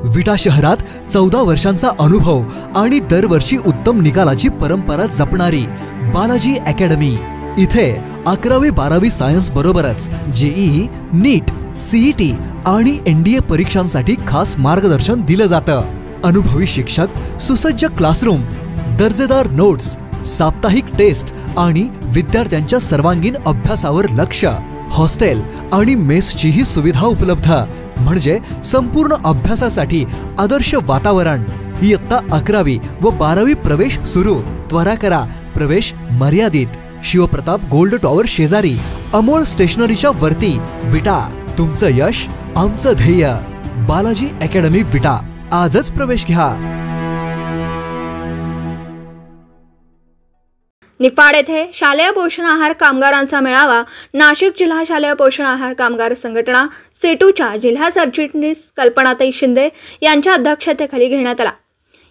विटा शहरात 14 वर्षांचा अनुभव आणि दरवर्षी उत्तम निकालाची परंपरा जपणारी बालाजी अकॅडमी। इथे 11वी-12वी सायन्स बरोबरच जेईई, नीट, सीईटी आणि एनडीए परीक्षांसाठी खास मार्गदर्शन दिलं जातं। अनुभवी शिक्षक, सुसज्ज क्लासरूम, दर्जेदार नोट्स, साप्ताहिक टेस्ट आणि विद्यार्थ्यांच्या सर्वांगीण अभ्यासावर लक्ष। हॉस्टेल आणि मेसचीही सुविधा उपलब्ध, म्हणजे संपूर्ण अभ्यासासाठी आदर्श वातावरण। इयत्ता 11वी व 12वी प्रवेश सुरू। त्वरा करा, प्रवेश मर्यादित। शिवप्रताप गोल्ड टॉवर शेजारी, अमोल स्टेशनरीच्या वरती, विटा। तुमचं यश आमचं ध्येय। बालाजी अकॅडमी विटा, आजच प्रवेश घ्या। निफाड येथे शालेय पोषण आहार कामगारांचा मेळावा नाशिक जिल्हा शालेय पोषण आहार कामगार संघटना सेटूच्या जिल्हा सरचिटणीस कल्पनाताई शिंदे यांच्या अध्यक्षतेखाली घेण्यात आला।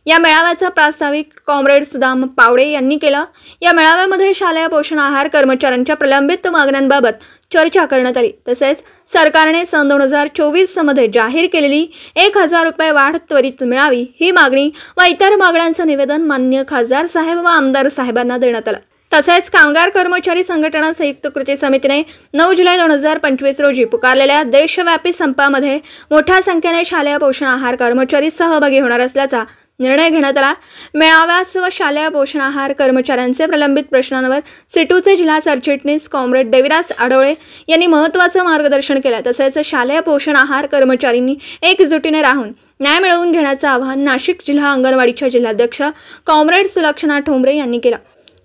या मेळाव्याचा प्रास्ताविक कॉम्रेड सुदाम पावडे यांनी केला। या मेळाव्यामध्ये शालेय पोषण आहार कर्मचाऱ्यांच्या प्रलंबित मागण्यांबाबत चर्चा करण्यात आली। तसेच सरकारने सन 2024 मध्ये जाहीर केलेली 1000 रुपये वाढ त्वरित मिळावी ही मागणी व इतर मागण्यांचं निवेदन माननीय खासदार साहेब व आमदार साहेबांना देण्यात आलं। तसेच कामगार कर्मचारी संघटना संयुक्त कृती समितीने 9 जुलै 2025 रोजी पुकारलेल्या देशव्यापी संपामध्ये मोठ्या संख्येने शालेय पोषण आहार कर्मचारी सहभागी होणार असल्याचा निर्णय घेण्यात आला। मेळाव्यास व शालेय पोषण आहार कर्मचाऱ्यांचे प्रलंबित प्रश्नांवर सेटूचे जिल्हा सरचिटणीस कॉम्रेड देविदास आडोळे यांनी महत्त्वाचं मार्गदर्शन केलं। तसेच शालेय पोषण आहार कर्मचाऱ्यांनी एकजुटीने राहून न्याय मिळवून घेण्याचं आवाहन नाशिक जिल्हा अंगणवाडीच्या जिल्हाध्यक्ष कॉम्रेड सुलक्षणा ठोंबरे यांनी केलं।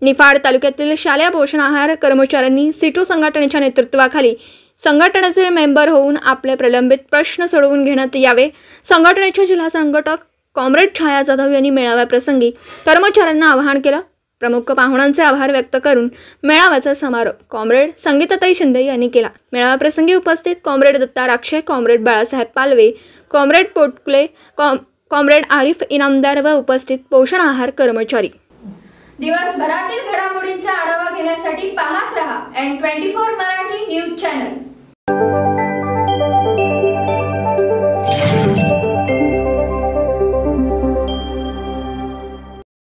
निफाड तालुक्यातील शालेय पोषण आहार कर्मचाऱ्यांनी सेटू संघटनेच्या नेतृत्वाखाली संघटनेचे मेंबर होऊन आपले प्रलंबित प्रश्न सोडवून घेण्यात यावे। संघटनेचे जिल्हा संघटक कॉम्रेड छाया जाधव यांनी मेळाव्याप्रसंगी कर्मचाऱ्यांना आवाहन केलं। प्रमुख पाहुण्यांचे आभार व्यक्त करून मेळाव्याचा समारोप कॉम्रेड संगीताताई शिंदे यांनी केला। मेळाव्याप्रसंगी उपस्थित comrade Datta Rakshe, comrade Balasaheb Palve, comrade Potkule, comrade Arif Inamdar व उपस्थित पोषण आहार कर्मचारी। दिवसभरातील घडामोडींचा आढावा घेण्यासाठी पाहत रहा N24 मराठी न्यूज चॅनल।